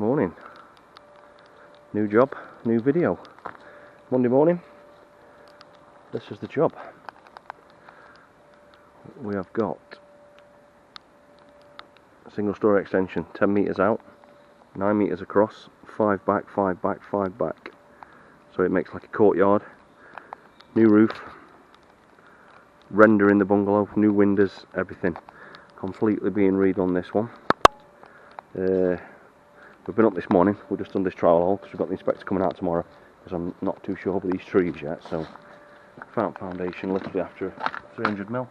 Morning. New job, new video. Monday morning. This is the job. We have got a single story extension, 10 metres out, 9 metres across, 5 back, 5 back, 5 back. So it makes like a courtyard. New roof, render in the bungalow, new windows, everything. Completely being redone this one. We've been up this morning, we've just done this trial hole because we've got the inspector coming out tomorrow, because I'm not too sure about these trees yet. So foundation literally after 300mm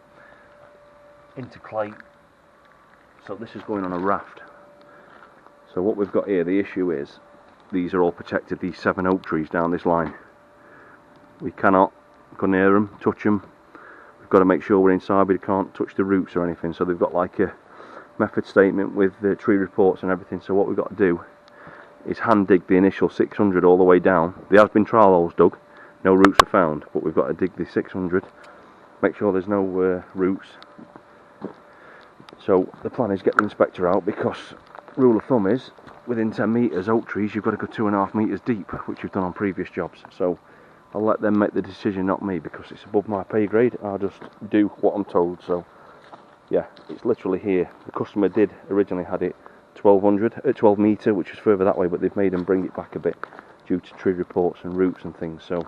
into clay. So this is going on a raft. So what we've got here, the issue is these are all protected, these 7 oak trees down this line. We cannot go near them, touch them. We've got to make sure we're inside, but we can't touch the roots or anything. So they've got like a method statement with the tree reports and everything. So what we've got to do is hand dig the initial 600 all the way down. There has been trial holes dug, no roots are found, but we've got to dig the 600, make sure there's no roots. So the plan is get the inspector out, because rule of thumb is within 10 metres oak trees you've got to go 2.5 metres deep, which we've done on previous jobs. So I'll let them make the decision, not me, because it's above my pay grade. I'll just do what I'm told. So yeah, it's literally here. The customer did originally had it 12 metre, which is further that way, but they've made them bring it back a bit due to tree reports and roots and things. So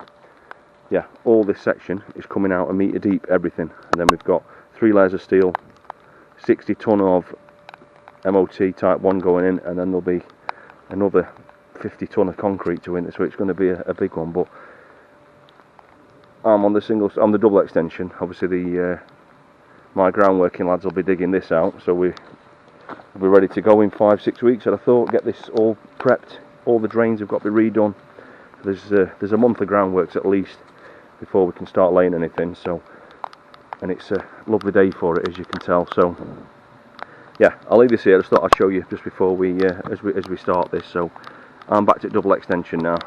yeah, all this section is coming out 1 metre deep, everything. And then we've got 3 layers of steel, 60 tonne of MOT type 1 going in, and then there'll be another 50 tonne of concrete to in. So it's going to be a big one. But I'm on the double extension. Obviously my groundworking lads will be digging this out, so we'll be ready to go in 5-6 weeks. And I thought, get this all prepped, all the drains have got to be redone. There's a month of groundworks at least before we can start laying anything. So, and it's a lovely day for it, as you can tell. So yeah, I'll leave this here. I just thought I'd show you just before we as we start this. So I'm back to double extension now.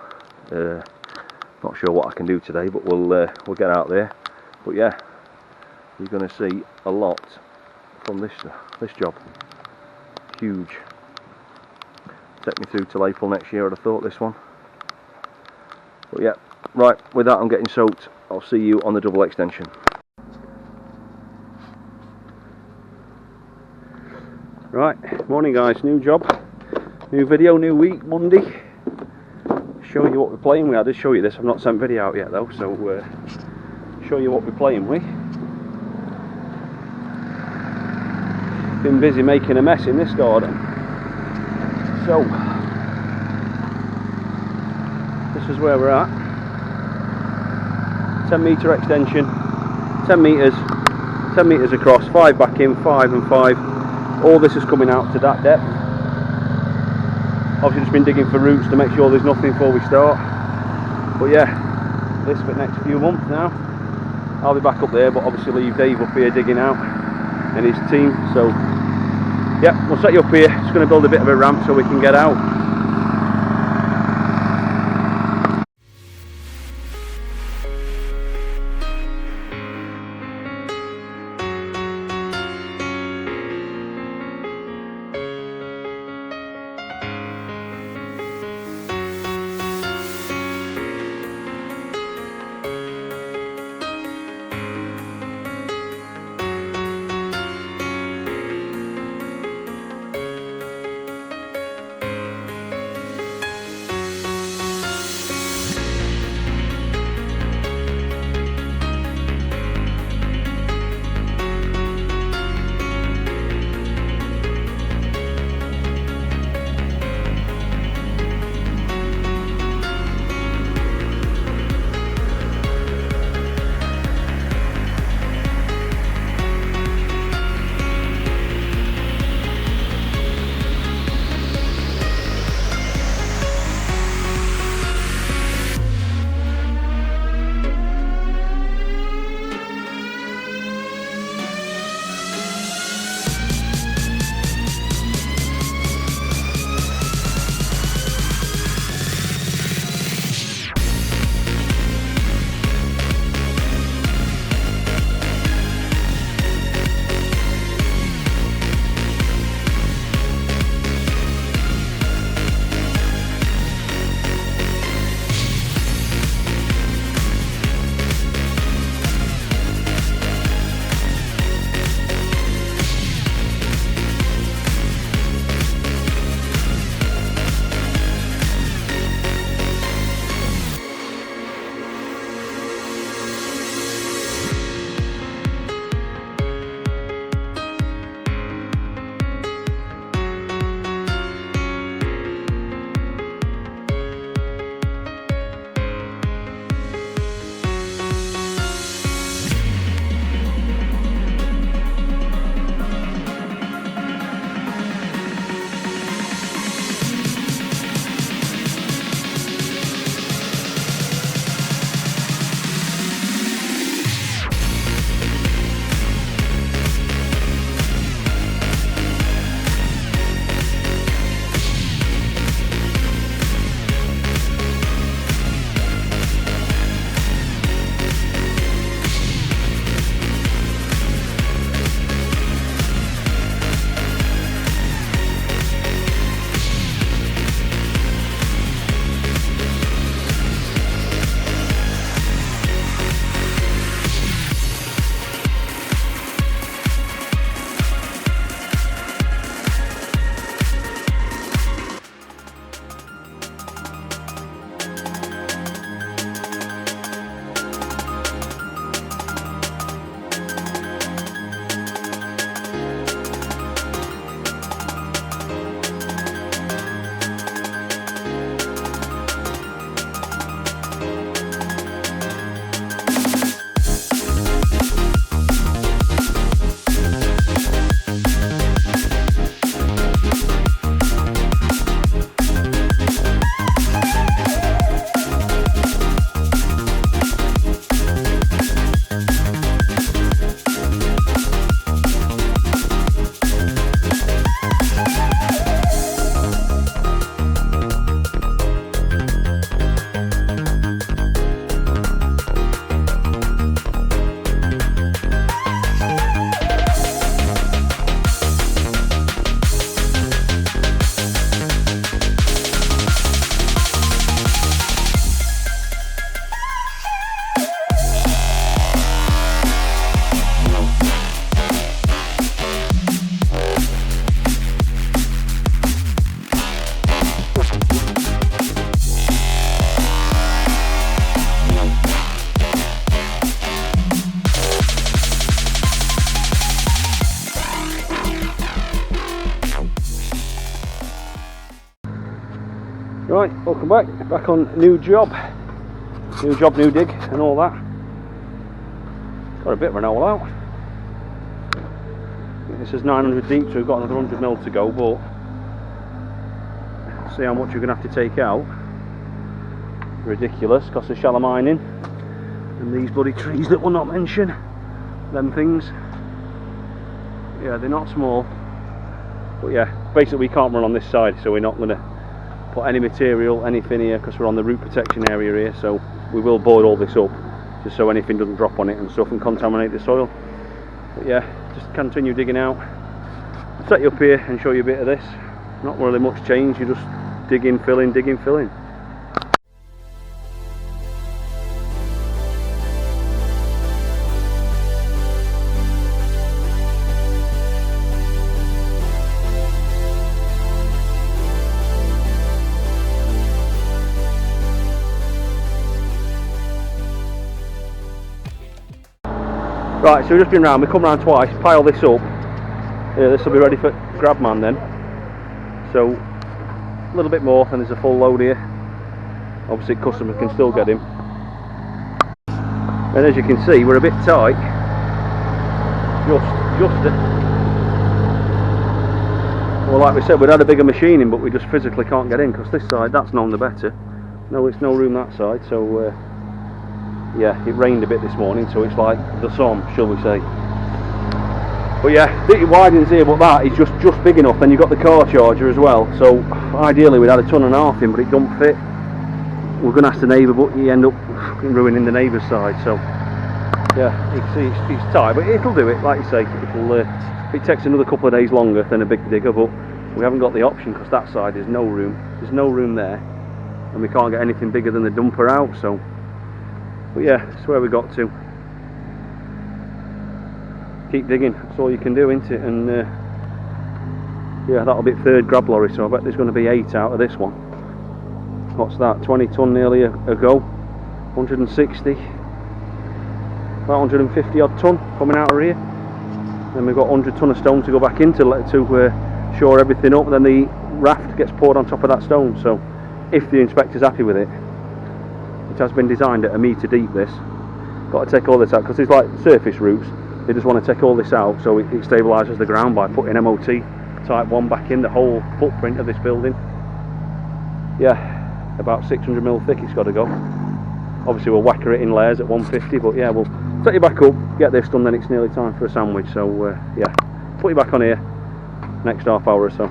Not sure what I can do today, but we'll get out there. But yeah, you're going to see a lot from this job. Huge. Take me through till April next year, I'd have thought, this one. But yeah, right, with that I'm getting soaked. I'll see you on the double extension. Right, morning guys, new job, new video, new week, Monday. Show you what we're playing with. I did show you this, I've not sent video out yet though, so show you what we're playing with. Been busy making a mess in this garden. So this is where we're at. 10 metre extension, 10 metres across, 5 back in, 5 and 5. All this is coming out to that depth. Obviously just been digging for roots to make sure there's nothing before we start. But yeah, this for the next few months now. I'll be back up there, but obviously leave Dave up here digging out and his team. So yeah, we'll set you up here. Just going to build a bit of a ramp so we can get out. Right, welcome back. Back on new job, new dig, and all that. Got a bit of an hole out. This is 900 deep, so we've got another 100 mil to go. But see how much you're going to have to take out. Ridiculous, cost of shallow mining, and these bloody trees that we'll not mention. Them things. Yeah, they're not small. But yeah, basically we can't run on this side, so we're not going to put any material, anything here, because we're on the root protection area here. So we will board all this up, just so anything doesn't drop on it and stuff and contaminate the soil. But yeah, just continue digging out. I'll set you up here and show you a bit of this. Not really much change, you just dig in, fill in, dig in, fill in. Right, so we've just been round, we come round twice, pile this up. This will be ready for grab man then. So, a little bit more, and there's a full load here. Obviously customers can still get him. And as you can see, we're a bit tight. Just well, like we said, we'd had a bigger machine in, but we just physically can't get in, because this side, that's none the better. No, it's no room that side, so yeah, it rained a bit this morning, so it's like the sun, shall we say. But yeah, it widens here, but that is just big enough. Then you've got the car charger as well, so ideally we'd had a 1.5 tons in, but it don't fit. We're going to ask the neighbour, but you end up ruining the neighbour's side. So yeah, you can see it's tight, but it'll do it, like you say. It takes another couple of days longer than a big digger, but we haven't got the option, because that side there's no room. There's no room there, and we can't get anything bigger than the dumper out, so. But yeah, that's where we got to. Keep digging, that's all you can do, isn't it? And yeah, that'll be third grab lorry, so I bet there's going to be 8 out of this one. What's that, 20 ton nearly a go, 160, about 150 odd ton coming out of here. Then we've got 100 ton of stone to go back in to shore everything up, and then the raft gets poured on top of that stone. So if the inspector's happy with it, it has been designed at 1 metre deep, this. Got to take all this out, because it's like surface roots. They just want to take all this out so it stabilises the ground by putting MOT type 1 back in the whole footprint of this building. Yeah, about 600 mil thick it's got to go. Obviously we'll whacker it in layers at 150, but yeah, we'll set you back up, get this done, then it's nearly time for a sandwich. So yeah, put you back on here next half hour or so.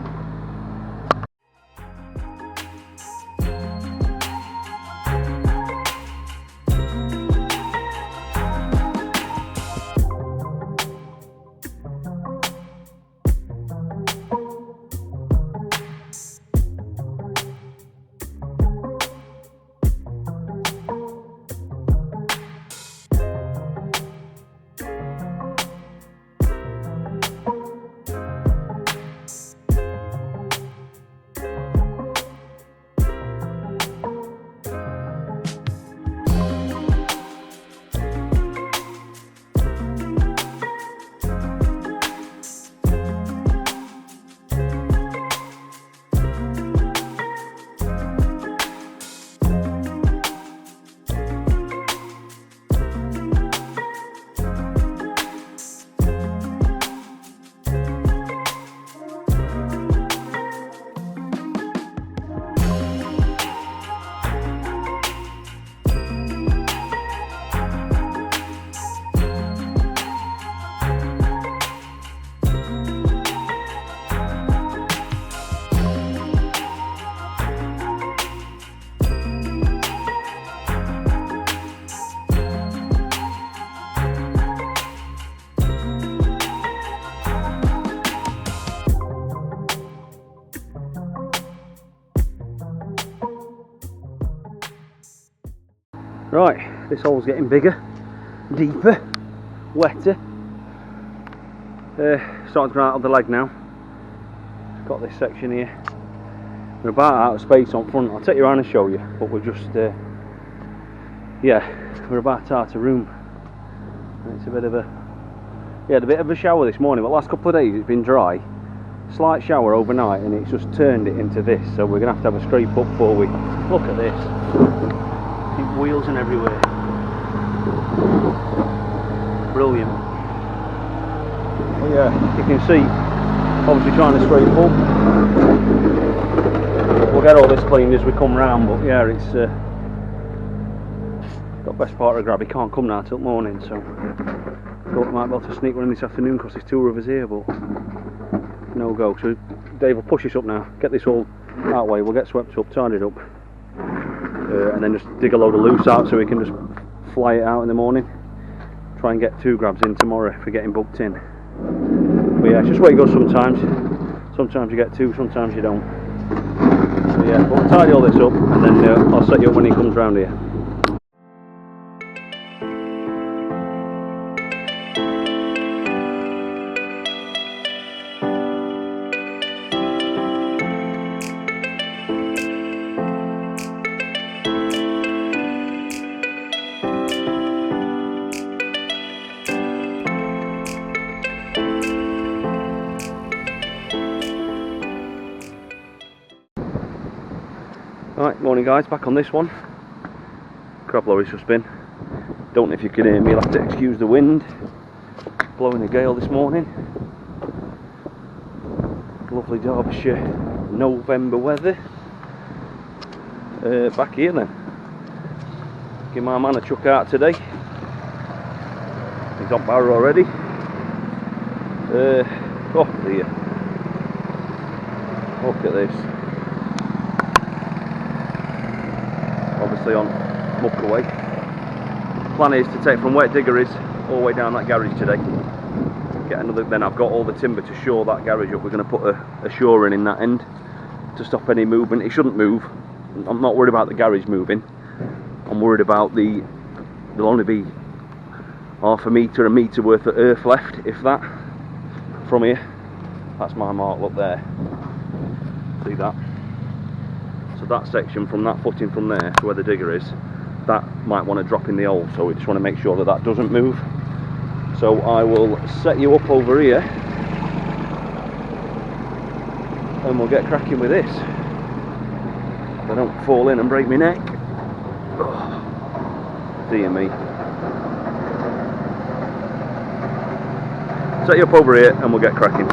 Right, this hole's getting bigger, deeper, wetter. Starting to run out of the leg now. Got this section here. We're about out of space on front. I'll take you around and show you, but we're just, yeah, we're about out of room. It's a bit of a, yeah, a bit of a shower this morning, but the last couple of days it's been dry. slight shower overnight and it's just turned it into this, so we're going to have a scrape up before we... Look at this. Wheels and everywhere. Brilliant. Well, yeah, you can see, obviously trying to scrape up. We'll get all this cleaned as we come round, but yeah, it's got best part of the grab. He can't come now till morning, so thought we might be able to sneak one in this afternoon because there's 2 of us here, but no go. So Dave will push this up now, get this all that way, we'll get swept up, tidied up, and then just dig a load of loose out so we can just fly it out in the morning. Try and get 2 grabs in tomorrow if we're getting booked in. But yeah, it's just the way it goes sometimes. Sometimes you get 2, sometimes you don't. So yeah, but we'll tidy all this up and then I'll set you up when he comes round here. Right, morning guys, back on this one. Crab lorry's just been. Don't know if you can hear me, you'll have to excuse the wind. Blowing a gale this morning. Lovely Derbyshire November weather. Back here then. Give my man a chuck out today. He's on barrow already. Oh dear. Look at this. Obviously on Muckaway. Plan is to take from where Digger is all the way down that garage today. Get another. Then I've got all the timber to shore that garage up. We're going to put a shoring in that end to stop any movement. It shouldn't move. I'm not worried about the garage moving. I'm worried about there'll only be half a metre worth of earth left, if that, from here. That's my mark, look there. See that? So that section from that footing from there to where the digger is, that might want to drop in the hole, so we just want to make sure that that doesn't move. So I will set you up over here and we'll get cracking with this. If I don't fall in and break my neck. Oh, dear me. Set you up over here and we'll get cracking.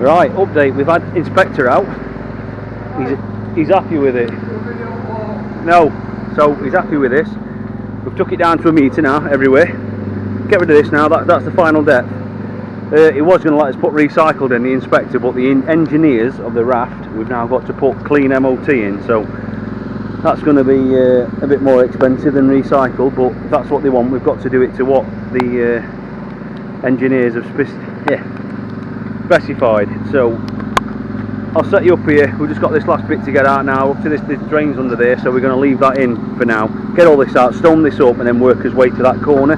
Right, update, we've had inspector out. He's happy with it. No, so he's happy with this. We've took it down to a metre now, everywhere. Get rid of this now, that's the final depth. He was going to let us put recycled in, the inspector, but the engineers of the raft, we've now got to put clean MOT in, so that's going to be a bit more expensive than recycled, but if that's what they want, we've got to do it to what the engineers have specified. So I'll set you up here. We've just got this last bit to get out now. Up to this drain's under there, so we're going to leave that in for now. Get all this out, stone this up, and then work his way to that corner.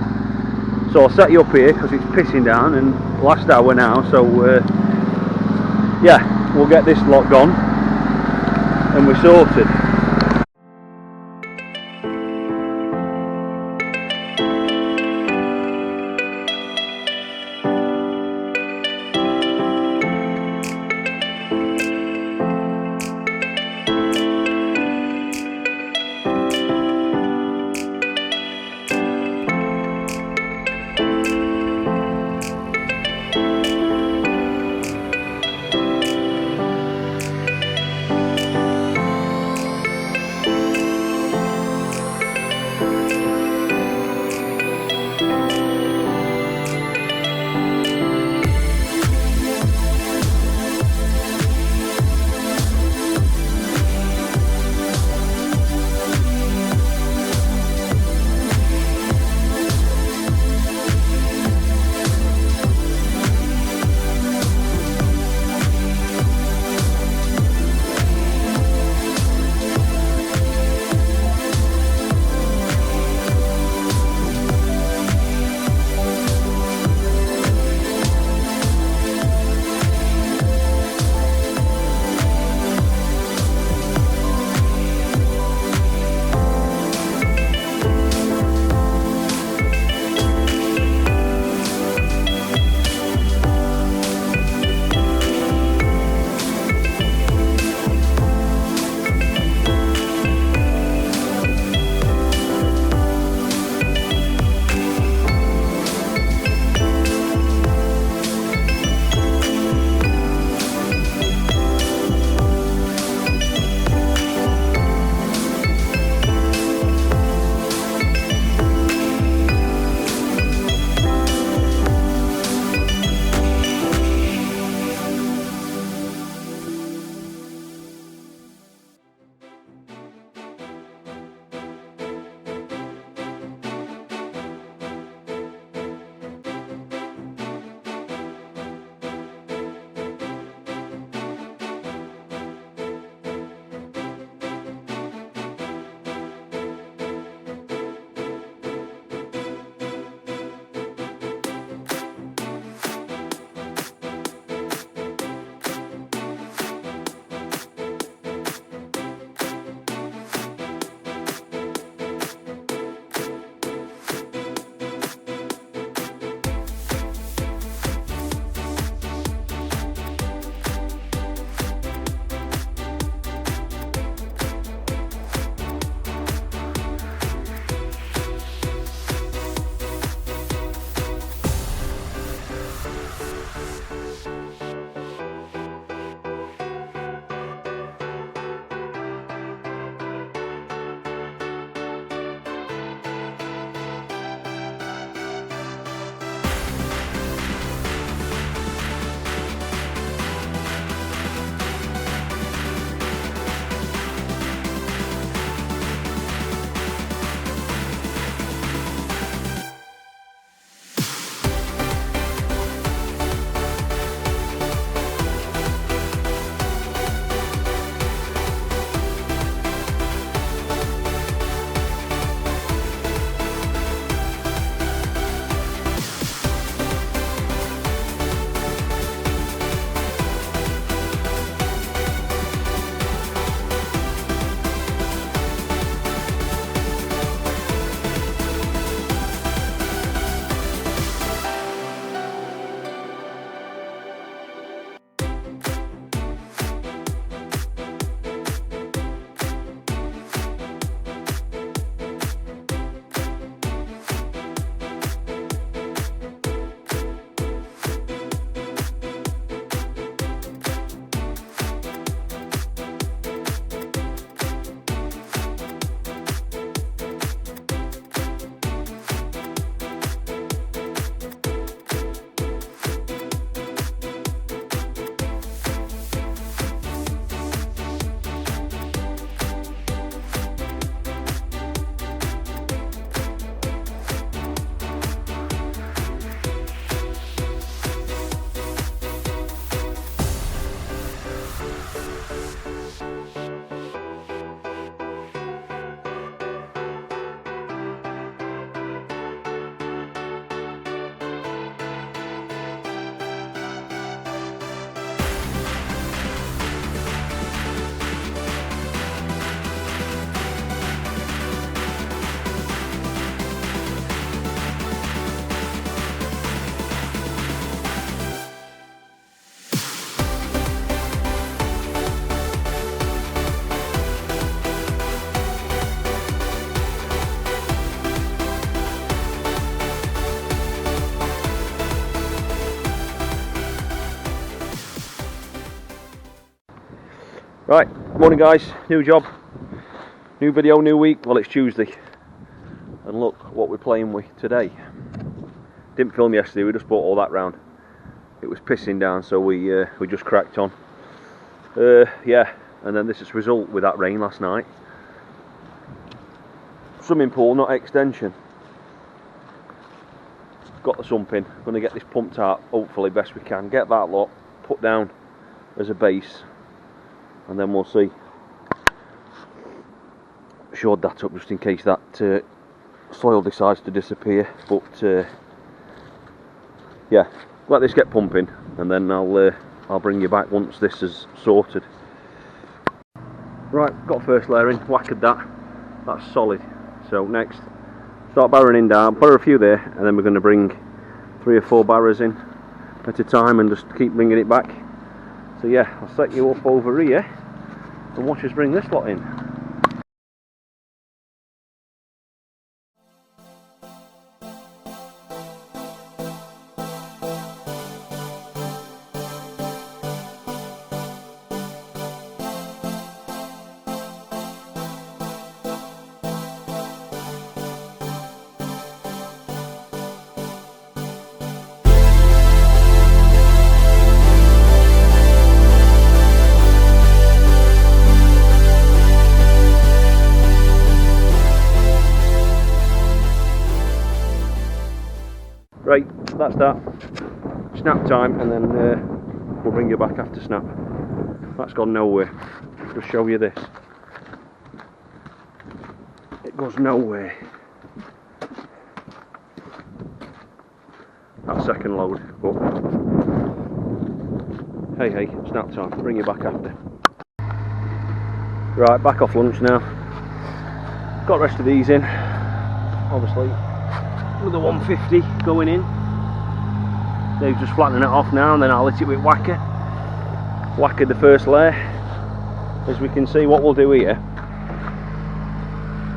So I'll set you up here because it's pissing down, and last hour now. So yeah, we'll get this lot gone, and we're sorted. Right, morning guys, new job, new video, new week. Well, it's Tuesday, and look what we're playing with today. Didn't film yesterday, we just brought all that round. It was pissing down, so we just cracked on. Yeah, and then this is the result with that rain last night. Swimming pool, not extension. Got the sump in, going to get this pumped out, hopefully best we can. Get that lot put down as a base, and then we'll see. Shored that up just in case that soil decides to disappear, but yeah, let this get pumping, and then I'll bring you back once this is sorted. Right, got first layer in, whacked that. That's solid. So next, start barrowing in down, put a few there, and then we're going to bring 3 or 4 barrows in at a time and just keep bringing it back. So yeah, I'll set you up over here and watch us bring this lot in. Right, that's that. Snap time, and then we'll bring you back after snap. That's gone nowhere. Just show you this. It goes nowhere. That second load, but hey, snap time. Bring you back after. Right, back off lunch now. Got the rest of these in, obviously. With the 150 going in. They're just flattening it off now, and then I'll hit it with whacker. Whacker the first layer. As we can see, what we'll do here,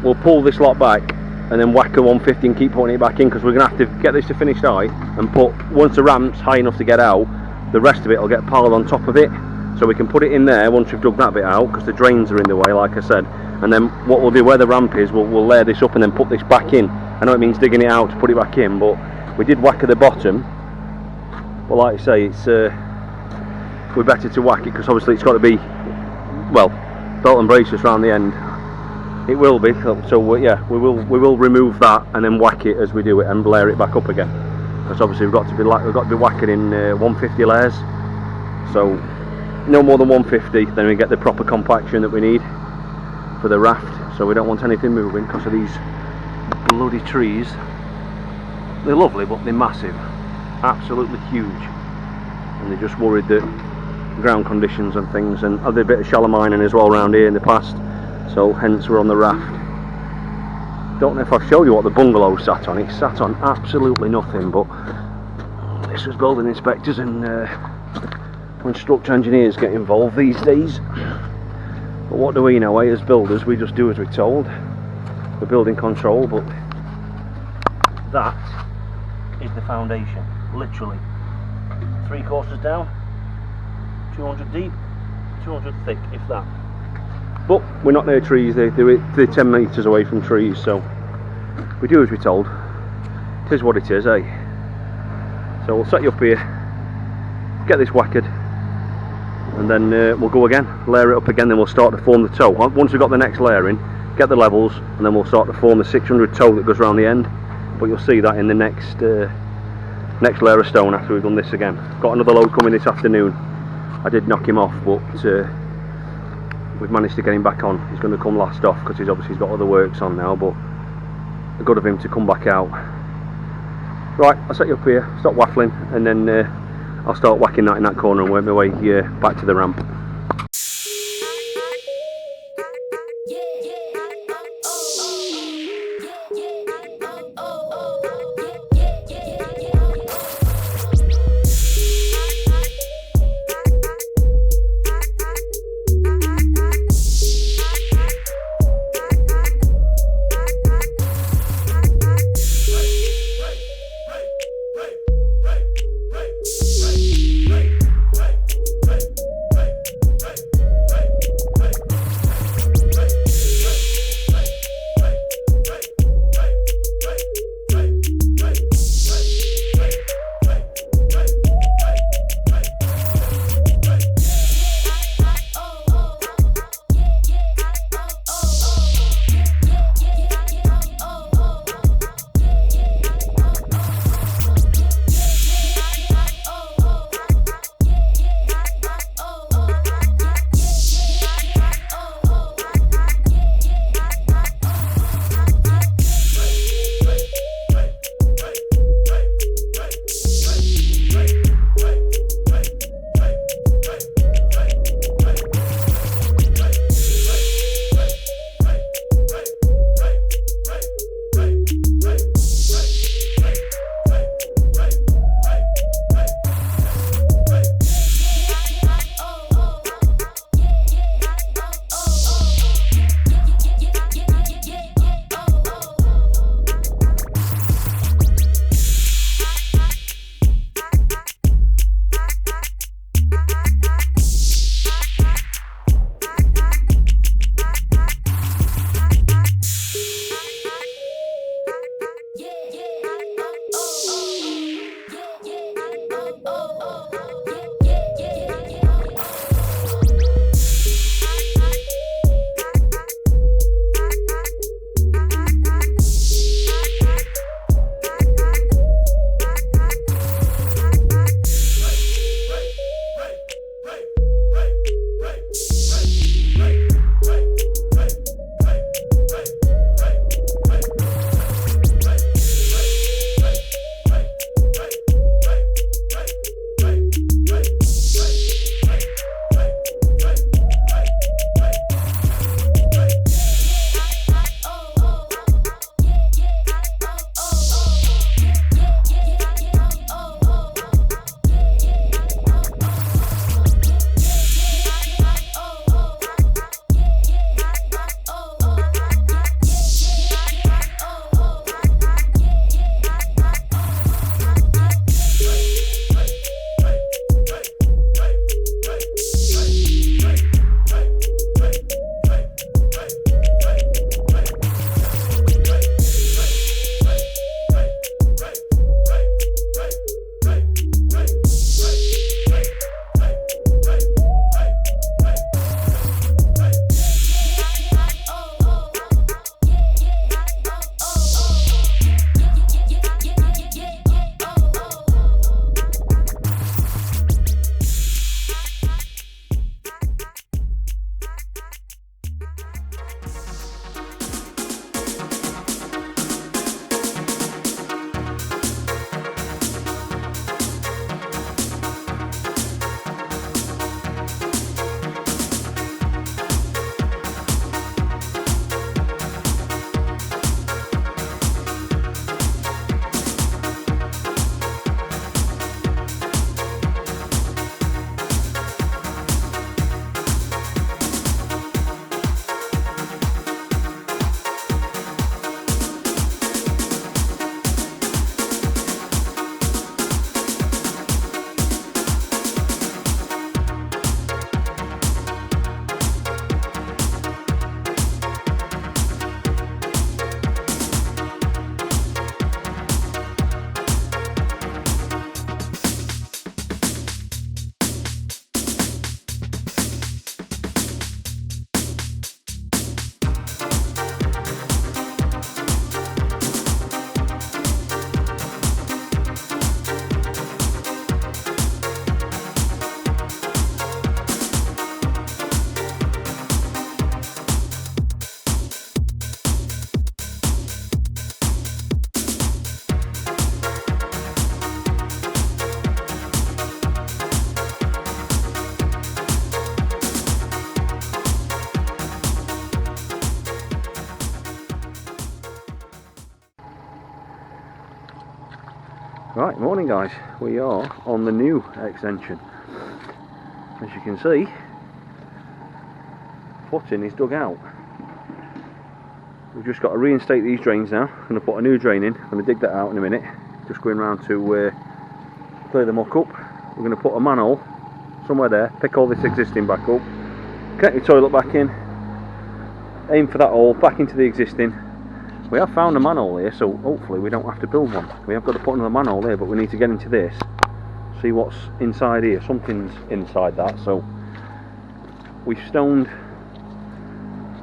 we'll pull this lot back and then whacker 150 and keep putting it back in, because we're going to have to get this to finished height and put, once the ramp's high enough to get out, the rest of it will get piled on top of it, so we can put it in there once we've dug that bit out, because the drains are in the way, like I said. And then what we'll do, where the ramp is, we'll layer this up and then put this back in. I know it means digging it out to put it back in, but we did whack at the bottom. But like I say, it's we're better to whack it, because obviously it's got to be, well, belt and braces around the end. It will be, so yeah, we will remove that and then whack it as we do it and layer it back up again. Because obviously we've got to be whacking in 150 layers. So no more than 150, then we get the proper compaction that we need for the raft. So we don't want anything moving because of these bloody trees. They're lovely, but they're massive, absolutely huge, and they're just worried that ground conditions and things, and I did a bit of shallow mining as well around here in the past, so hence we're on the raft. Don't know if I've showed you what the bungalow sat on. It sat on absolutely nothing, but this was building inspectors and when structural engineers get involved these days. But what do we know, as builders? We just do as we're told. We're building control, but that is the foundation, literally 3/4 down, 200 deep, 200 thick, if that. But we're not near trees. They're 10 metres away from trees, so we do as we're told. It is what it is, eh? So we'll set you up here, get this whacked, and then we'll go again, layer it up again, then we'll start to form the toe. Once we've got the next layer in, get the levels, and then we'll start to form the 600 toe that goes around the end. But you'll see that in the next layer of stone after we've done this again. Got another load coming this afternoon. I did knock him off, but we've managed to get him back on. He's going to come last off because he's got other works on now, but good of him to come back out. Right, I'll set you up here, stop waffling, and then I'll start whacking that in that corner and work my way back to the ramp. Right, morning guys. We are on the new extension. As you can see, footing is dug out. We've just got to reinstate these drains now. I'm going to put a new drain in. I'm going to dig that out in a minute. Just going round to clear the muck up. We're going to put a manhole somewhere there, pick all this existing back up, connect the toilet back in, aim for that hole, back into the existing. We have found a manhole here, so hopefully we don't have to build one. We have got to put another manhole there, but we need to get into this, see what's inside here. Something's inside that, so we've stoned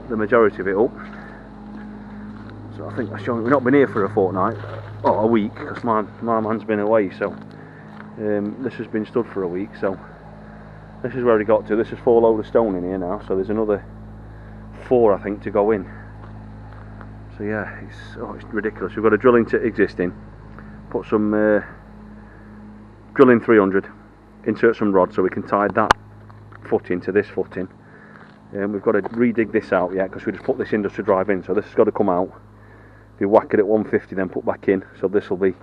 the majority of it up. So I think that's showing. We've not been here for a fortnight, or a week, because my man's been away, so this has been stood for a week. So this is where we got to. This is 4 load of stone in here now, so there's another 4 I think to go in. So yeah, it's ridiculous. We've got to drill into existing, put some drill in 300, insert some rods so we can tie that footing to this footing. We've got to redig this out yet, because we just put this industry drive in, so this has got to come out. If you whack it at 150 then put back in, so that'll be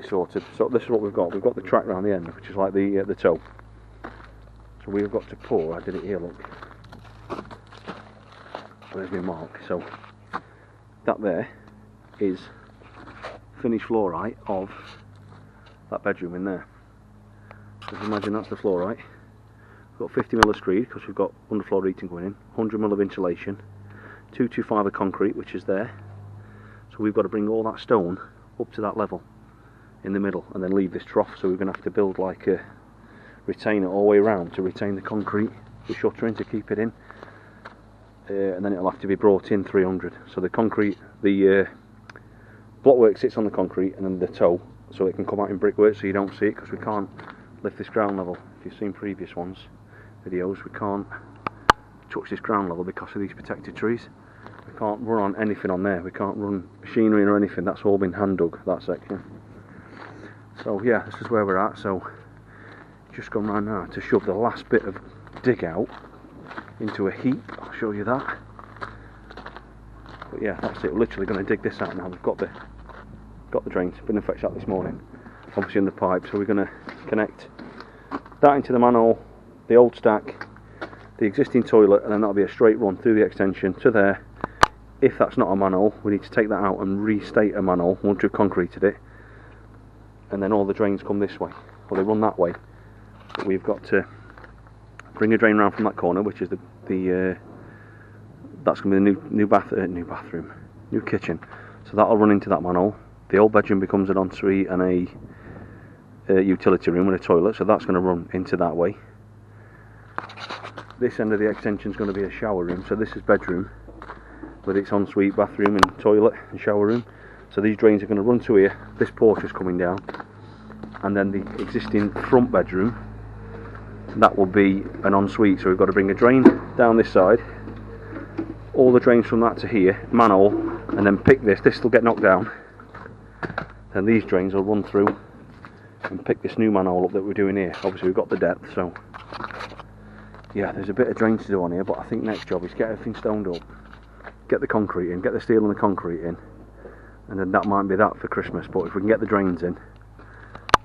sorted. So this is what we've got. We've got the track round the end, which is like the toe. So we've got to pour. I did it here, look. There's my mark. So that there is finished fluorite of that bedroom in there. So imagine that's the fluorite. We've got 50mm of screed, because we've got underfloor heating going in, 100mm of insulation, 225 of concrete, which is there. So we've got to bring all that stone up to that level in the middle and then leave this trough. So we're going to have to build like a retainer all the way around to retain the concrete, the shuttering to keep it in. And then it'll have to be brought in 300. So the concrete, the blockwork sits on the concrete and then the toe, so it can come out in brickwork, so you don't see it, because we can't lift this ground level. If you've seen previous videos, we can't touch this ground level because of these protected trees. We can't run on anything on there. We can't run machinery or anything. That's all been hand dug, that section. So yeah, this is where we're at. So just gone round now to shove the last bit of dig out into a heap. I'll show you that. But yeah, that's it. We're literally going to dig this out now. We've got the drains. Been fetched out this morning, obviously in the pipe. So we're going to connect that into the manhole, the old stack, the existing toilet, and then that'll be a straight run through the extension to there. If that's not a manhole, we need to take that out and restate a manhole once we've concreted it, and then all the drains come this way. Well, they run that way, but we've got to bring a drain round from that corner, which is that's going to be the new bathroom, new kitchen. So that'll run into that manhole. The old bedroom becomes an ensuite and a utility room with a toilet, so that's going to run into that way. This end of the extension is going to be a shower room, so this is bedroom with its ensuite, bathroom and toilet and shower room. So these drains are going to run to here. This porch is coming down, and then the existing front bedroom, that will be an ensuite. So we've got to bring a drain down this side, all the drains from that to here, manhole, and then pick this will get knocked down, and these drains will run through and pick this new manhole up that we're doing here. Obviously we've got the depth, so yeah, there's a bit of drains to do on here, but I think next job is get everything stoned up, get the concrete in, get the steel and the concrete in, and then that might be that for Christmas. But if we can get the drains in,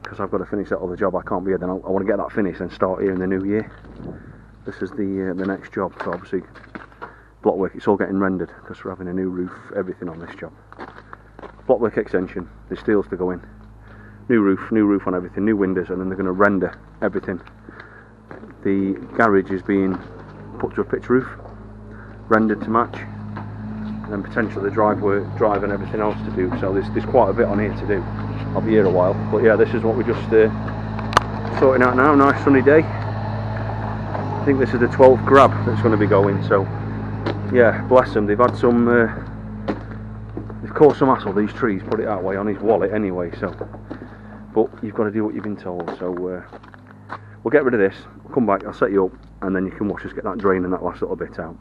because I've got to finish that other job, I can't be here, then I want to get that finished and start here in the new year. This is the next job. So obviously blockwork, it's all getting rendered because we're having a new roof, everything on this job. Blockwork extension, the steel's to go in, new roof on everything, new windows, and then they're going to render everything. The garage is being put to a pitch roof, rendered to match, and then potentially the drive and everything else to do. So there's quite a bit on here to do. I'll be here a while, but yeah, this is what we're just sorting out now. Nice sunny day. I think this is the 12th grab that's going to be going. So yeah, bless them. They've had some. They've caused some hassle, these trees. Put it that way, on his wallet anyway. So, but you've got to do what you've been told. So we'll get rid of this. We'll come back. I'll set you up, and then you can watch us get that drain and that last little bit out.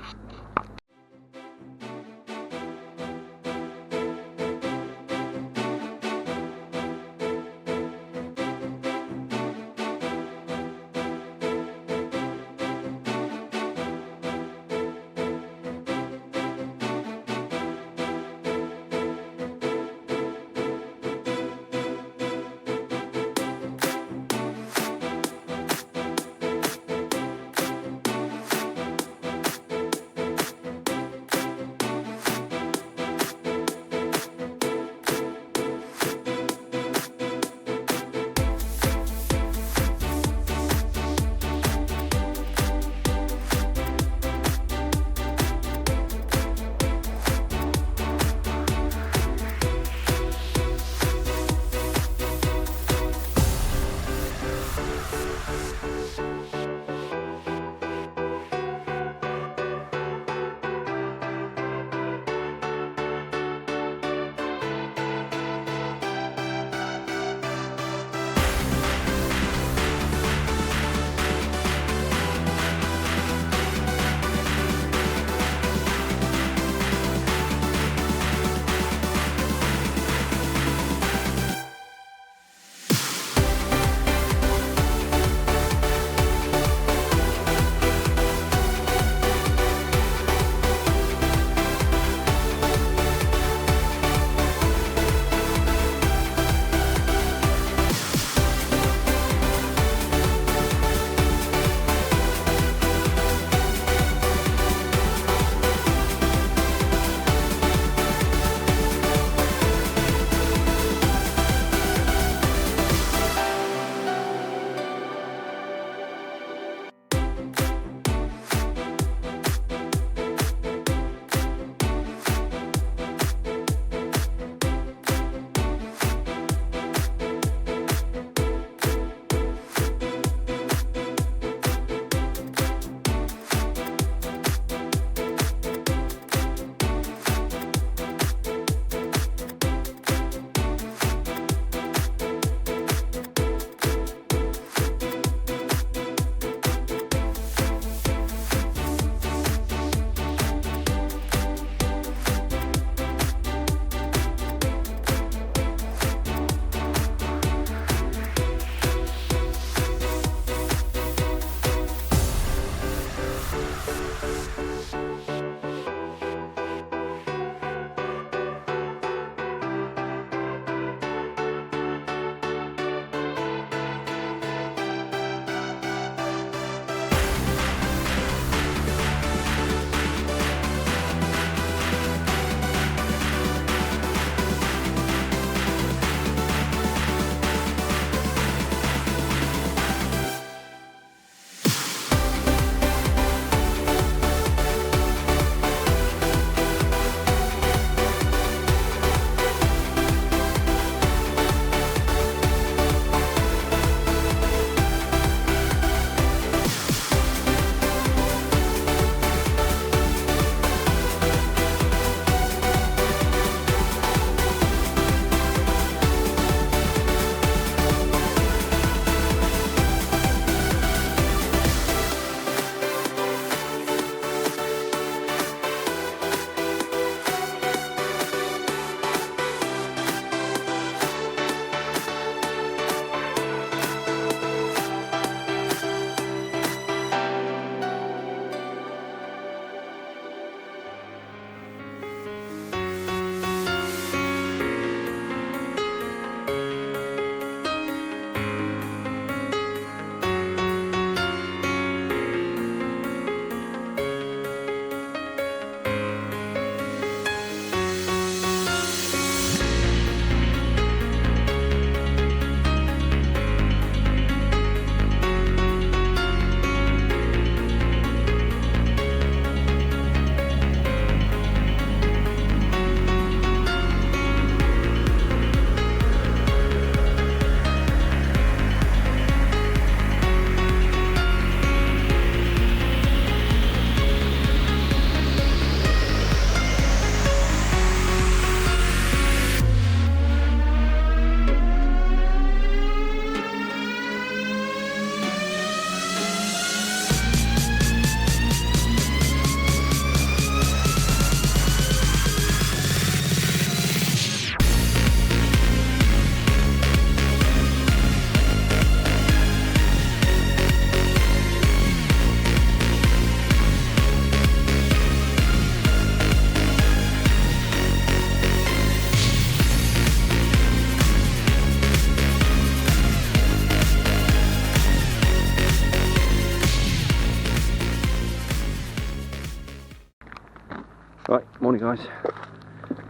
Right, morning guys.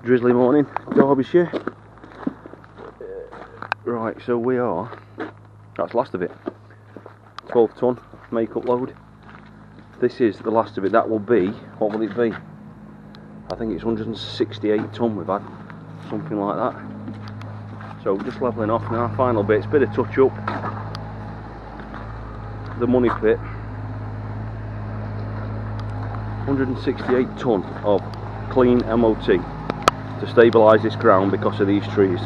Drizzly morning, Derbyshire. Right, so we are, that's the last of it. 12 tonne make-up load. This is the last of it. That will be, what will it be? I think it's 168 tonne we've had, something like that. So just levelling off now, final bits, bit of touch up. The money pit. 168 tonne of clean MOT to stabilise this ground because of these trees.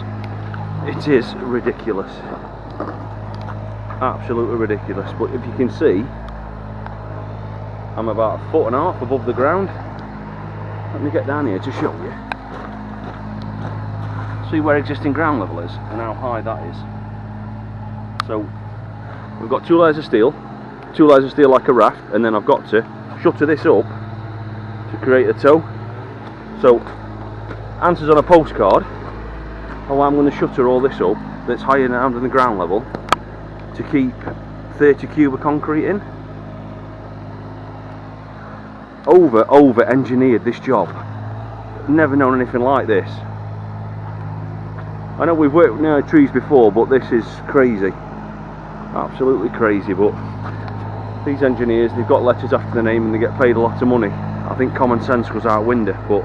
It is ridiculous, absolutely ridiculous. But if you can see, I'm about 1.5 foot above the ground. Let me get down here to show you. See where existing ground level is and how high that is. So we've got 2 layers of steel like a raft, and then I've got to shutter this up to create a toe. So answers on a postcard how I'm going to shutter all this up that's higher now than the ground level to keep 30 cube of concrete in. Over engineered this job. Never known anything like this. I know we've worked near trees before, but this is crazy, absolutely crazy. But these engineers, they've got letters after their name and they get paid a lot of money. I think common sense goes out window. But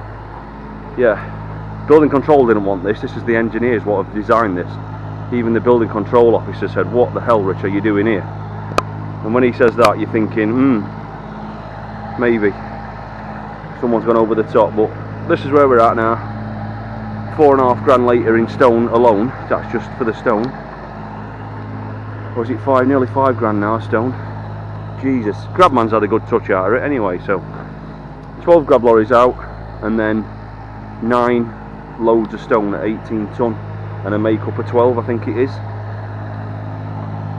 yeah, building control didn't want this. This is the engineers what have designed this. Even the building control officer said, "What the hell, Rich, are you doing here?" And when he says that, you're thinking, maybe someone's gone over the top. But this is where we're at now. 4.5 grand later in stone alone. That's just for the stone. Or is it nearly 5 grand now stone? Jesus, Grabman's had a good touch out of it anyway. So 12 grab lorries out, and then 9 loads of stone at 18 tonne, and a make-up of 12, I think it is.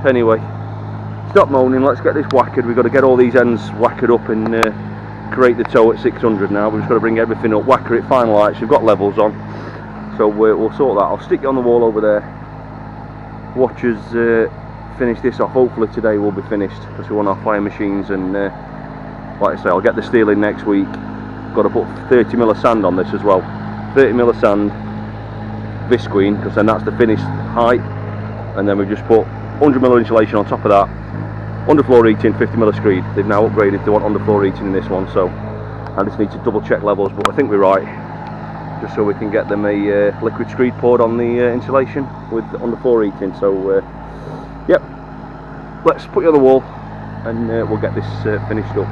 Anyway, stop moaning, let's get this whackered. We've got to get all these ends whackered up and create the toe at 600 now. We've just got to bring everything up, whacker it, finalise. We've got levels on, so we'll sort that. I'll stick it on the wall over there. Watch us finish this off. Hopefully today will be finished, because we want our fire machines, and like I say, I'll get the steel in next week. Got to put 30 mil of sand on this as well. 30 mil of sand, visqueen, because then that's the finished height, and then we've just put 100 mil of insulation on top of that. Underfloor heating, 50 mil of screed. They've now upgraded to want underfloor heating in this one, so I just need to double check levels, but I think we're right. Just so we can get them a liquid screed poured on the insulation with underfloor heating. So yep, let's put you on the wall and we'll get this finished up.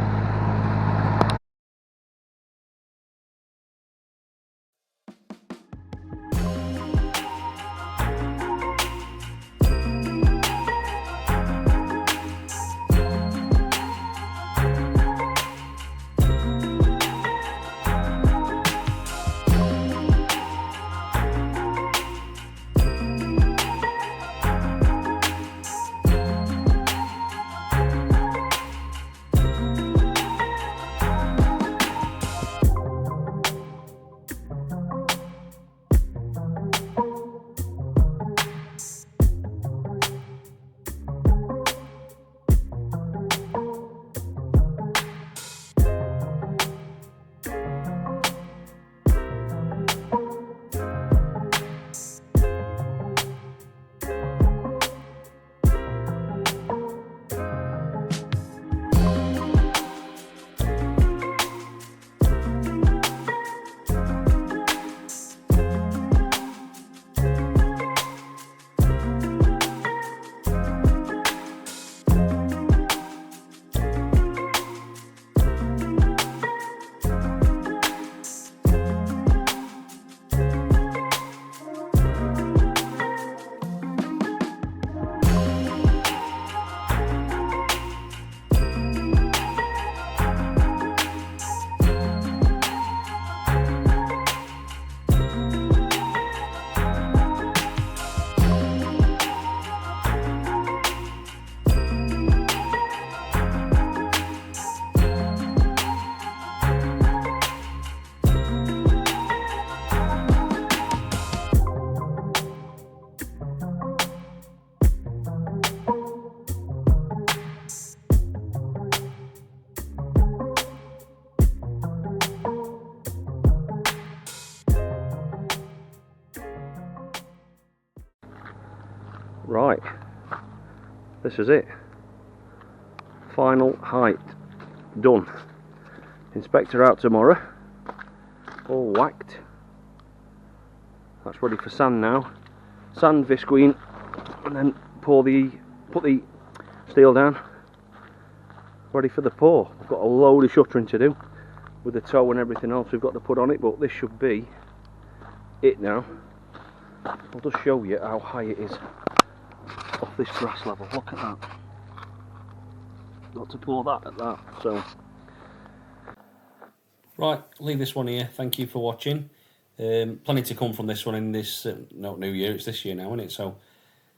Right, this is it. Final height done. Inspector out tomorrow. All whacked. That's ready for sand now. Sand, visqueen, and then put the steel down. Ready for the pour. I've got a load of shuttering to do with the toe and everything else we've got to put on it, but this should be it now. I'll just show you how high it is off this grass level. Look at that. Got to pour that at that. So right, leave this one here. Thank you for watching. Plenty to come from this one in this no, new year. It's this year now, isn't it? So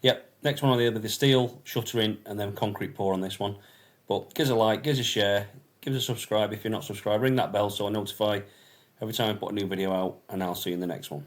yep, next one on the other, the steel shuttering and then concrete pour on this one. But give us a like, give us a share, give us a subscribe if you're not subscribed. Ring that bell so I notify every time I put a new video out, and I'll see you in the next one.